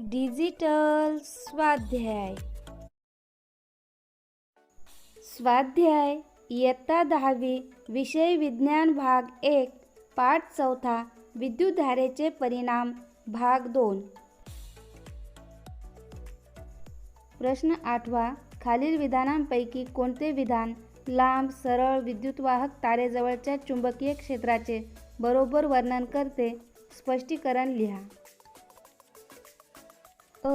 Digital स्वाध्याय. स्वाध्याय इयत्ता 10वी विषय विज्ञान भाग 1 पाठ 4 विद्युतधारेचे परिणाम भाग 2. प्रश्न 8वा. खालील विधानांपैकी कोणते विधान लांब सरळ विद्युतवाहक तारेजवळच्या चुंबकीय क्षेत्राचे बरोबर वर्णन करते? स्पष्टीकरण लिहा. अ.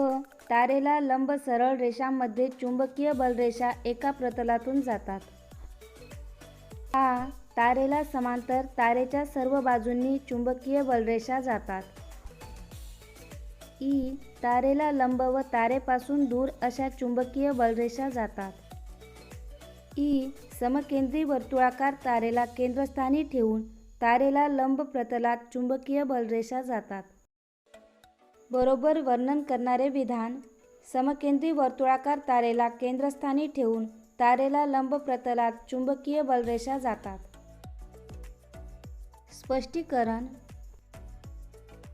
तारेला लंब सरळ रेषांमध्ये चुंबकीय बलरेषा एका प्रतलातून जातात. आ. तारेला समांतर तारेच्या सर्व बाजूंनी चुंबकीय बलरेषा जातात. ई. तारेला लंब व तारेपासून दूर अशा चुंबकीय बलरेषा जातात. ई. समकेंद्री वर्तुळाकार तारेला केंद्रस्थानी ठेवून तारेला लंब प्रतलात चुंबकीय बलरेषा जातात. बरोबर वर्णन करणारे विधान: समकेंद्री वर्तुळाकार तारेला केंद्रस्थानी ठेवून तारेला लंब प्रतलात चुंबकीय बलरेषा जातात. स्पष्टीकरण: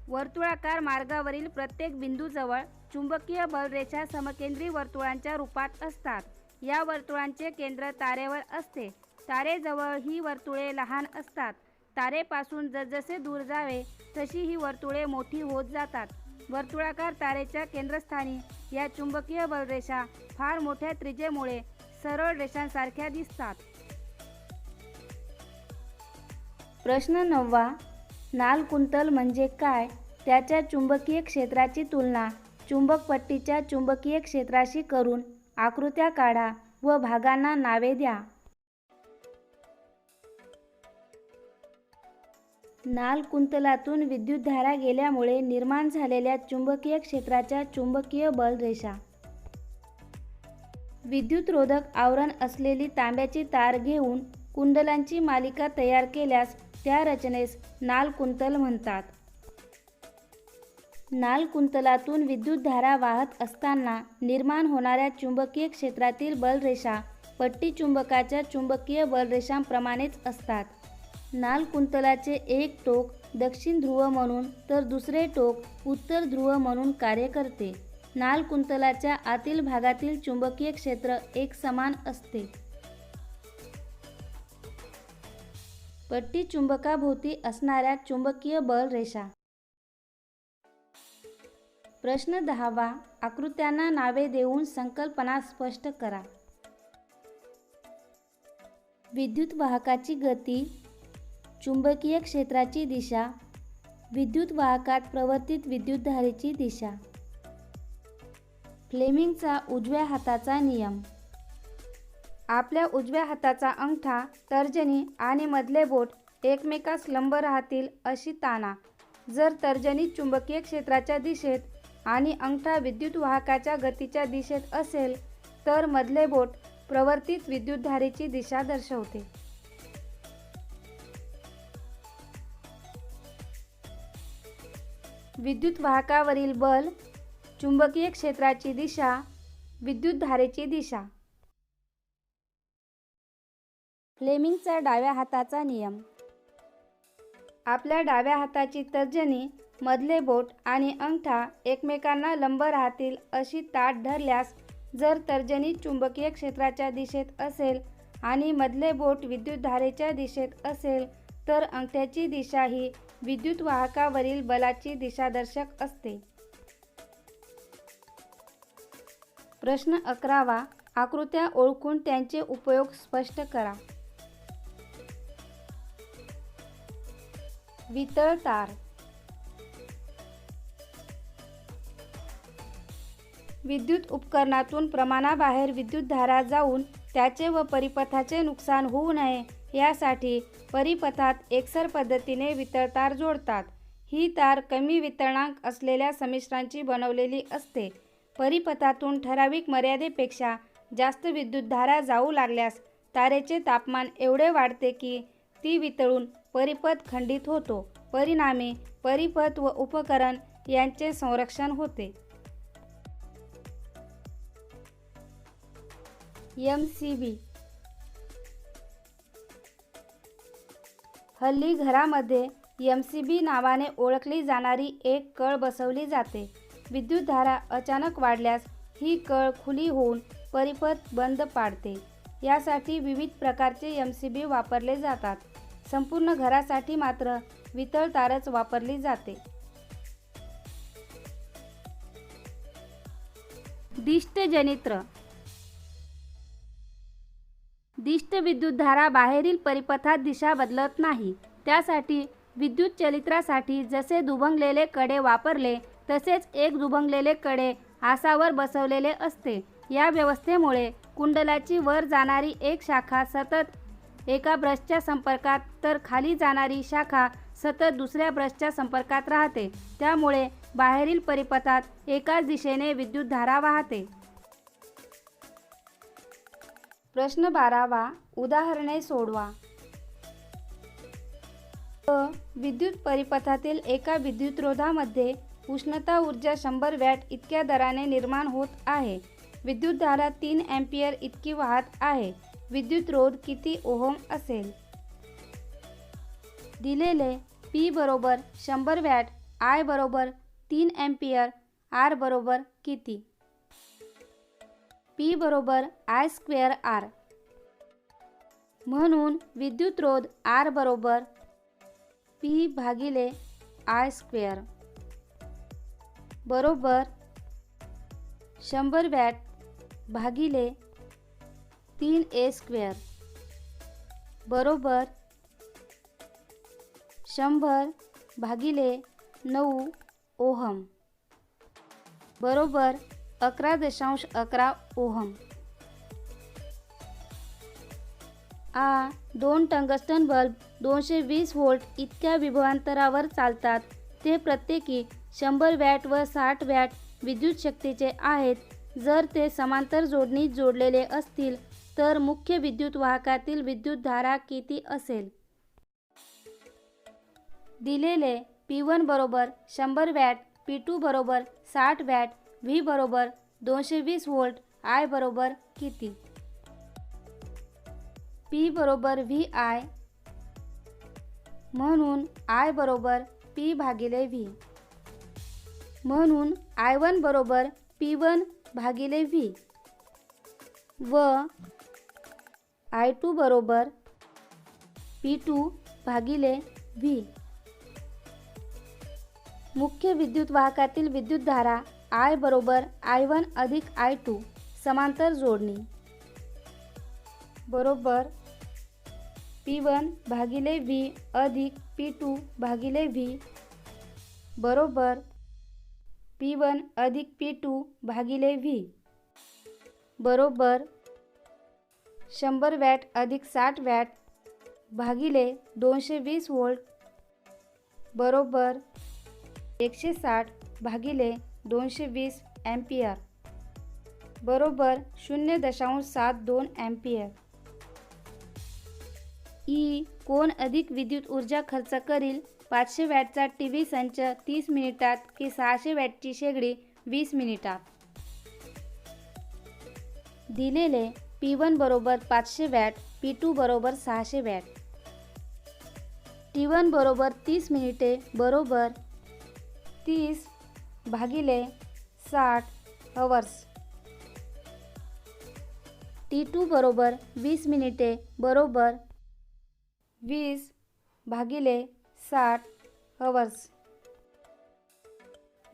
वर्तुळाकार मार्गावरील प्रत्येक बिंदूजवळ चुंबकीय बलरेषा समकेंद्री वर्तुळांच्या रूपात असतात. या वर्तुळांचे केंद्र तारेवर असते. तारेजवळ ही वर्तुळे लहान असतात. तारेपासून जसजसे दूर जावे तशी ही वर्तुळे मोठी होत जातात. वर्तुळाकार तारेच्या केंद्रस्थानी या चुंबकीय बलरेषा फार मोठ्या त्रिज्येमुळे सरळ रेषांसारख्या दिसतात. प्रश्न 9वा. नालकुंतल म्हणजे काय? त्याच्या चुंबकीय क्षेत्राची तुलना चुंबकपट्टीच्या चुंबकीय क्षेत्राशी करून आकृत्या काढा व भागांना नावे द्या. नालकुंतलातून विद्युतधारा गेल्यामुळे निर्माण झालेल्या चुंबकीय क्षेत्राच्या चुंबकीय बलरेषा. विद्युतरोधक आवरण असलेली तांब्याची तार घेऊन कुंडलांची मालिका तयार केल्यास त्या रचनेस नालकुंतल म्हणतात. नालकुंतलातून विद्युतधारा वाहत असताना निर्माण होणाऱ्या चुंबकीय क्षेत्रातील बलरेषा पट्टीचुंबकाच्या चुंबकीय बलरेषांप्रमाणेच असतात. नालकुंतलाचे एक टोक दक्षिण ध्रुव म्हणून तर दुसरे टोक उत्तर ध्रुव म्हणून कार्य करते. नालकुंतलाच्या आतील भागातील चुंबकीय क्षेत्र एकसमान असते. पट्टीचुंबकाभोवती असणाऱ्या चुंबकीय बलरेषा. प्रश्न 10वा. आकृत्यांना नावे देऊन संकल्पना स्पष्ट करा. विद्युतवाहकाची गती, चुंबकीय क्षेत्राची दिशा, विद्युतवाहकात प्रवर्तित विद्युतधारेची दिशा. फ्लेमिंगचा उजव्या हाताचा नियम. आपल्या उजव्या हाताचा अंगठा, तर्जनी आणि मधले बोट एकमेकास लंब राहतील अशी ताणा. जर तर्जनी चुंबकीय क्षेत्राच्या दिशेत आणि अंगठा विद्युतवाहकाच्या गतीच्या दिशेत असेल तर मधले बोट प्रवर्तित विद्युतधारेची दिशा दर्शवते. विद्युतवाहकावरील बल, चुंबकीय क्षेत्राची दिशा, विद्युतधारेची दिशा. फ्लेमिंगचा डाव्या हाताचा नियम. आपल्या डाव्या हाताची तर्जनी, मधले बोट आणि अंगठा एकमेकांना लंब राहतील अशी ताठ धरल्यास जर तर्जनी चुंबकीय क्षेत्राच्या दिशेत असेल आणि मधले बोट विद्युतधारेच्या दिशेत असेल तर अंगठ्याची दिशा ही विद्युतवाहकावरील बलाची दिशादर्शक असते. प्रश्न 11वा. आकृत्या ओळखून त्यांचे उपयोग स्पष्ट करा. वितळ तार. विद्युत उपकरणातून प्रमाणाबाहेर विद्युतधारा जाऊन त्याचे व परिपथाचे नुकसान होऊ नये यासाठी परिपथात एकसर पद्धतीने वितळ तार जोडतात. ही तार कमी वितळांक असलेल्या संमिश्रांची बनवलेली असते. परिपथातून ठराविक मर्यादेपेक्षा जास्त विद्युतधारा जाऊ लागल्यास तारेचे तापमान एवढे वाढते की ती वितळून परिपथ खंडित होतो. परिणामी परिपथ व उपकरण यांचे संरक्षण होते. MCB हल्ली घरामध्ये MCB नावाने ओळखली जाणारी एक कळ बसवली जाते. विद्युतधारा अचानक वाढल्यास ही कळ खुली होऊन परिपथ बंद पाडते. यासाठी विविध प्रकारचे MCB वापरले जातात. संपूर्ण घरासाठी मात्र वितळ तारच वापरली जाते. दिष्ट जनित्र. दिष्ट विद्युतधारा बाहेरील परिपथात दिशा बदलत नाही. त्यासाठी विद्युत चलित्रासाठी जसे दुभंगलेले कडे वापरले तसेच एक दुभंगलेले कडे आसावर बसवलेले असते. या व्यवस्थेमुळे कुंडलाची वर जाणारी एक शाखा सतत एका ब्रशच्या संपर्कात तर खाली जाणारी शाखा सतत दुसऱ्या ब्रशच्या संपर्कात राहते. त्यामुळे बाहेरील परिपथात एकाच दिशेने विद्युतधारा वाहते. प्रश्न 12वा. उदाहरणे सोडवा. विद्युत परिपथातील एका विद्युतरोधामध्ये उष्णता ऊर्जा 100 वॅट इतक्या दराने निर्माण होत आहे. विद्युतधारा 3 अँपिअर इतकी वाहत आहे. विद्युतरोध किती ओहम असेल? दिलेले P बरोबर 100 वॅट, I बरोबर 3 अँपिअर, R बरोबर किती? P बरोबर I स्क्वेअर R. म्हणून विद्युतरोध R बरोबर P भागिले I स्क्वेअर बरोबर 100 वॅट भागिले 3A स्क्वेअर बरोबर 100 भागिले 9 ओहम बरोबर 11.11 ओहम. 2 टंगस्टन बल्ब 220 व्होल्ट इतक्या विभवांतरावर चालतात. ते प्रत्येकी 100 वॅट व 60 वॅट विद्युत शक्तीचे आहेत. जर ते समांतर जोडणीत जोडलेले असतील तर मुख्य विद्युत वाहकातील विद्युतधारा किती असेल? दिलेले P1 बरोबर 100 वॅट, P2 बरोबर 60 वॅट, V बरोबर 220 व्होल्ट, I बरोबर किती? P बरोबर VI म्हणून I बरोबर P भागिले V. म्हणून I1 बरोबर P1 भागिले V व I2 बरोबर P2 भागिले V. मुख्य विद्युत वाहकातील विद्युतधारा I बरोबर I1 अधिक I2 समांतर जोडणी बरोबर P1 भागिले V अधिक P2 भागिले V बरोबर P1 अधिक P2 भागिले V बरोबर 100 वॅट अधिक 60 वॅट भागिले 220 व्होल्ट बरोबर 160 भागिले 220 अँपिअर बरोबर 0.72 अँपिअर. ई कोण अधिक विद्युत ऊर्जा खर्च करील? 500 वॅटचा TV संच 30 मिनिटात की 600 वॅटची शेगडी 20 मिनिटात? दिलेले P1 बरोबर 500 वॅट, P2 बरोबर 600 वॅट. T1 बरोबर 30 मिनिटे बरोबर 30 भागिले 60 हवर्स. T2 बरोबर 20 मिनिटे बरोबर 20 भागिले 60 हवर्स.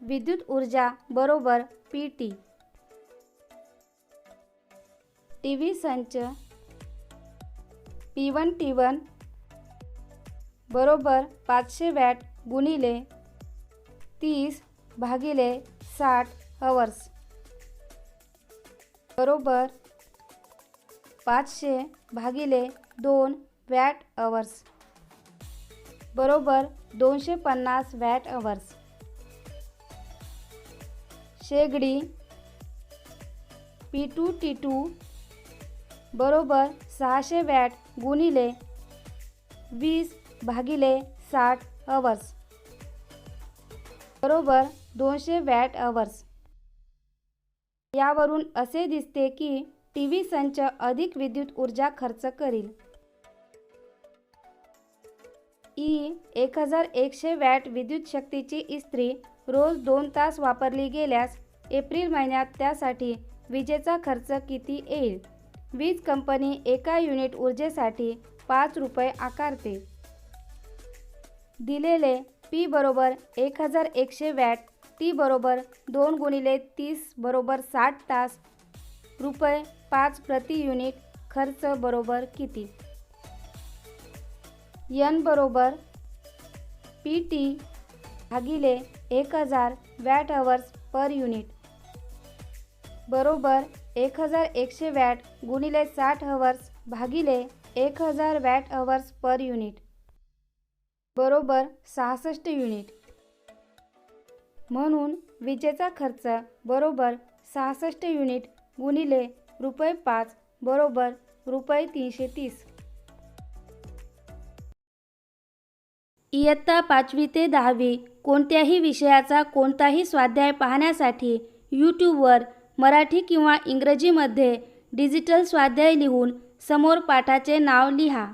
विद्युत ऊर्जा बरोबर PT. TV संच P1 T1 बरोबर 500 वॅट गुणिले 30 भागिले 60 हवर्स बरोबर 500 भागिले 2 वॅट अवर्स बरोबर 250 वॅट अवर्स. शेगडी P2 T2 बरोबर 600 वॅट गुणिले 20 भागिले 60 अवर्स बरोबर 200 वॅट अवर्स. यावरून असे दिसते की TV संच अधिक विद्युत ऊर्जा खर्च करील. ई 1100 वॅट विद्युत शक्तीची इस्त्री रोज 2 तास वापरली गेल्यास एप्रिल महिन्यात त्यासाठी विजेचा खर्च किती येईल? वीज कंपनी एका युनिट ऊर्जेसाठी 5 रुपये आकारते. दिलेले P बरोबर 1100 वॅट, T बरोबर 2 गुणिले 30 बरोबर 60 तास, रुपये 5 प्रति युनिट, खर्च बरोबर किती? N बरोबर PT भागिले 1000 वॅट अवर्स पर युनिट बरोबर 1100 वॅट गुणिले 60 अवर्स भागिले 1000 वॅट अवर्स पर युनिट बरोबर 66 युनिट. म्हणून विजेचा खर्च बरोबर 66 युनिट गुणिले रुपये 5 बरोबर रुपये 330. इयत्ता 5वी ते 10वी कोणत्याही विषयाचा कोणताही स्वाध्याय पाहण्यासाठी यूट्यूबवर मराठी किंवा इंग्रजीमध्ये डिजिटल स्वाध्याय लिहून समोर पाठाचे नाव लिहा.